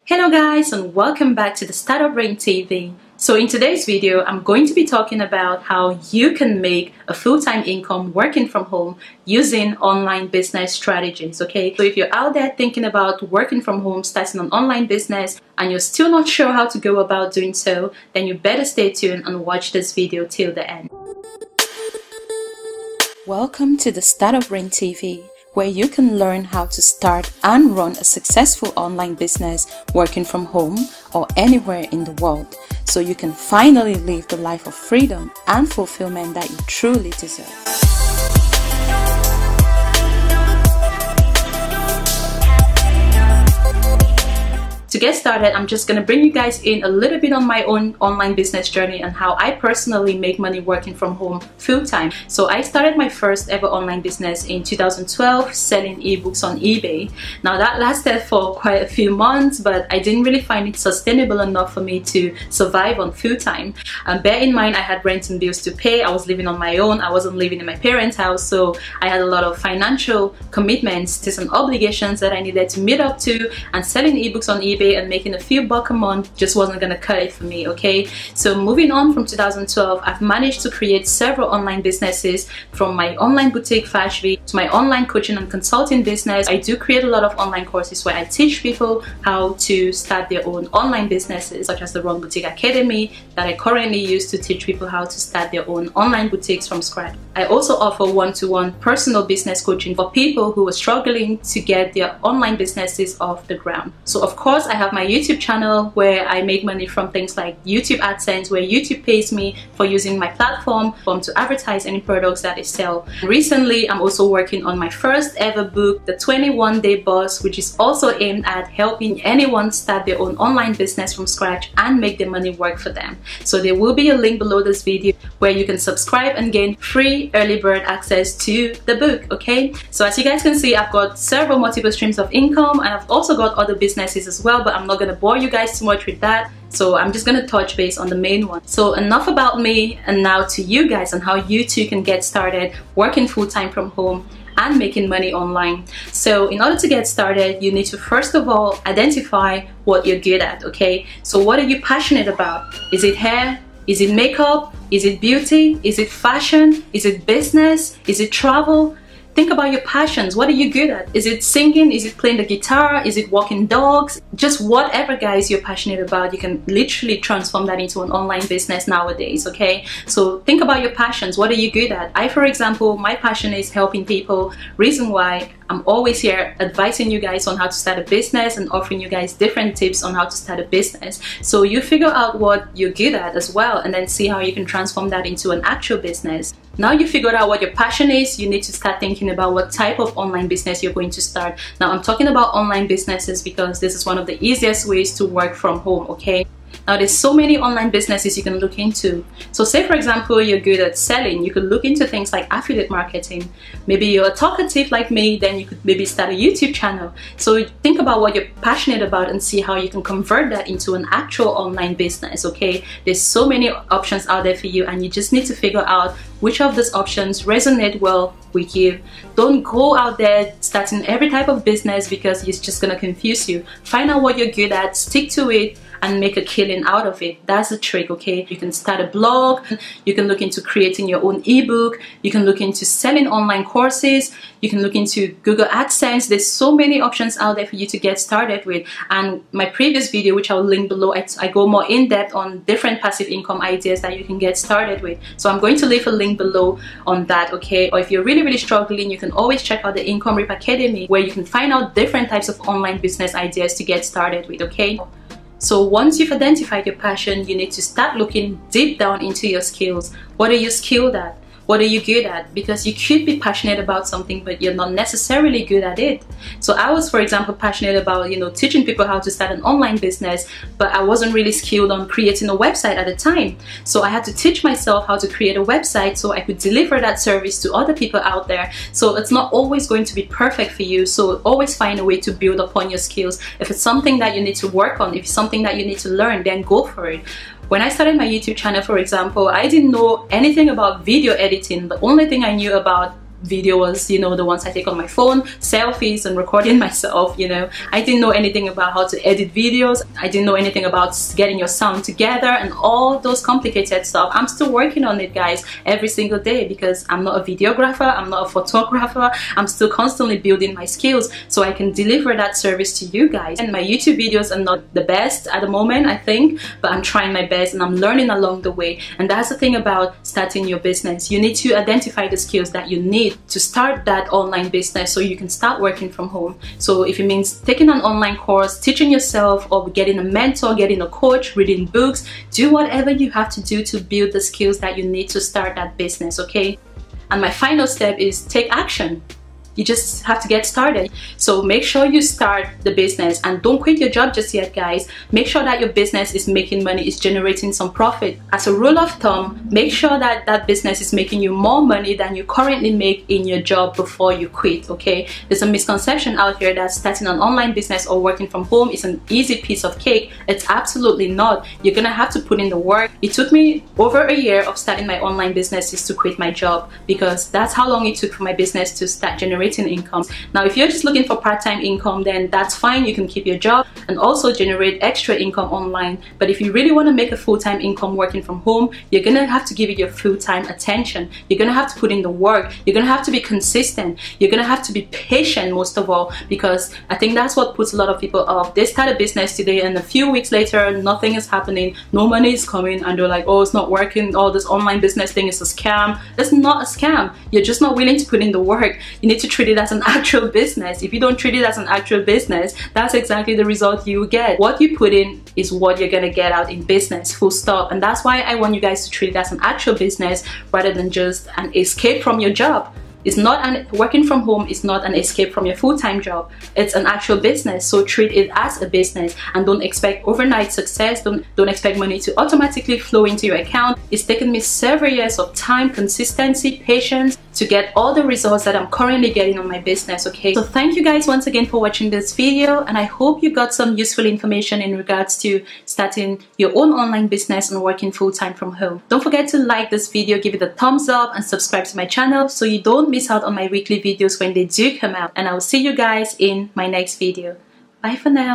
Hello guys, and welcome back to the Startup Brain TV. So in today's video, I'm going to be talking about how you can make a full-time income working from home using online business strategies, okay? So if you're out there thinking about working from home, starting an online business, and you're still not sure how to go about doing so, then you better stay tuned and watch this video till the end. Welcome to the Startup Brain TV, where you can learn how to start and run a successful online business working from home or anywhere in the world, so you can finally live the life of freedom and fulfillment that you truly deserve. To get started, I'm just going to bring you guys in a little bit on my own online business journey and how I personally make money working from home full-time. So I started my first ever online business in 2012 selling ebooks on eBay. Now that lasted for quite a few months, but I didn't really find it sustainable enough for me to survive on full-time. Bear in mind, I had rent and bills to pay. I was living on my own. I wasn't living in my parents' house, so I had a lot of financial commitments to some obligations that I needed to meet up to, and selling ebooks on eBay and making a few bucks a month just wasn't gonna cut it for me, okay? So moving on from 2012, I've managed to create several online businesses, from my online boutique Fashvi to my online coaching and consulting business. I do create a lot of online courses where I teach people how to start their own online businesses, such as the Run Boutique Academy that I currently use to teach people how to start their own online boutiques from scratch. I also offer one-to-one personal business coaching for people who are struggling to get their online businesses off the ground. So of course, I have my YouTube channel where I make money from things like YouTube AdSense, where YouTube pays me for using my platform to advertise any products that I sell. Recently, I'm also working on my first ever book, The 21-Day Boss, which is also aimed at helping anyone start their own online business from scratch and make their money work for them. So there will be a link below this video where you can subscribe and gain free early bird access to the book, okay? So as you guys can see, I've got several multiple streams of income, and I've also got other businesses as well, but I'm not going to bore you guys too much with that. So I'm just going to touch base on the main one. So enough about me, and now to you guys on how you too can get started working full-time from home and making money online. So in order to get started, you need to first of all identify what you're good at, okay? So what are you passionate about? Is it hair? Is it makeup? Is it beauty? Is it fashion? Is it business? Is it travel? Think about your passions. What are you good at? Is it singing? Is it playing the guitar? Is it walking dogs? Just whatever, guys, you're passionate about, you can literally transform that into an online business nowadays, okay? So think about your passions. What are you good at? I, for example, my passion is helping people. Reason why I'm always here advising you guys on how to start a business and offering you guys different tips on how to start a business. So you figure out what you're good at as well, and then see how you can transform that into an actual business. Now you figured out what your passion is, you need to start thinking about what type of online business you're going to start. Now I'm talking about online businesses because this is one of the easiest ways to work from home, okay? Now there's so many online businesses you can look into. So say for example, you're good at selling, you could look into things like affiliate marketing. Maybe you're a talkative like me, then you could maybe start a YouTube channel. So think about what you're passionate about and see how you can convert that into an actual online business, okay? There's so many options out there for you, and you just need to figure out which of those options resonate well with you. Don't go out there starting every type of business because it's just gonna confuse you. Find out what you're good at, stick to it, and make a killing out of it. That's the trick, okay? You can start a blog, you can look into creating your own ebook, you can look into selling online courses, you can look into Google AdSense. There's so many options out there for you to get started with. And my previous video, which I'll link below, I go more in depth on different passive income ideas that you can get started with. So I'm going to leave a link below on that, okay? Or if you're really struggling, you can always check out the Income Reap Academy, where you can find out different types of online business ideas to get started with, okay? So once you've identified your passion, you need to start looking deep down into your skills. What are you skilled at? What are you good at? Because you could be passionate about something, but you're not necessarily good at it. So I was, for example, passionate about, teaching people how to start an online business, but I wasn't really skilled on creating a website at the time. So I had to teach myself how to create a website so I could deliver that service to other people out there. So it's not always going to be perfect for you. So always find a way to build upon your skills. If it's something that you need to work on, if it's something that you need to learn, then go for it. When I started my YouTube channel, for example, I didn't know anything about video editing. The only thing I knew about video was, you know, the ones I take on my phone, selfies and recording myself, you know. I didn't know anything about how to edit videos. I didn't know anything about getting your sound together and all those complicated stuff. I'm still working on it, guys, every single day, because I'm not a videographer, I'm not a photographer. I'm still constantly building my skills so I can deliver that service to you guys. And my YouTube videos are not the best at the moment, I think, but I'm trying my best and I'm learning along the way. And that's the thing about starting your business. You need to identify the skills that you need to start that online business so you can start working from home. So if it means taking an online course, teaching yourself, or getting a mentor, getting a coach, reading books, do whatever you have to do to build the skills that you need to start that business, okay? And my final step is take action. You just have to get started. So make sure you start the business and don't quit your job just yet, guys. Make sure that your business is making money, is generating some profit. As a rule of thumb, make sure that that business is making you more money than you currently make in your job before you quit, okay? There's a misconception out here that starting an online business or working from home is an easy piece of cake. It's absolutely not. You're gonna have to put in the work. It took me over a year of starting my online businesses to quit my job, because that's how long it took for my business to start generating income. Now, if you're just looking for part-time income, then that's fine. You can keep your job and also generate extra income online. But if you really want to make a full-time income working from home, you're gonna have to give it your full-time attention. You're gonna have to put in the work. You're gonna have to be consistent. You're gonna have to be patient, most of all, because I think that's what puts a lot of people off. They start a business today and a few weeks later nothing is happening, no money is coming, and they're like, oh, it's not working, oh, this online business thing is a scam. It's not a scam. You're just not willing to put in the work. You need to treat it as an actual business. If you don't treat it as an actual business, that's exactly the result you get. What you put in is what you're gonna get out in business, full stop. And that's why I want you guys to treat it as an actual business rather than just an escape from your job. It's not working from home is not an escape from your full-time job. It's an actual business, so treat it as a business and don't expect overnight success. Don't expect money to automatically flow into your account. It's taken me several years of time, consistency, patience to get all the results that I'm currently getting on my business, okay? So thank you guys once again for watching this video, and I hope you got some useful information in regards to starting your own online business and working full-time from home. Don't forget to like this video, give it a thumbs up, and subscribe to my channel so you don't miss out on my weekly videos when they do come out. And I will see you guys in my next video. Bye for now.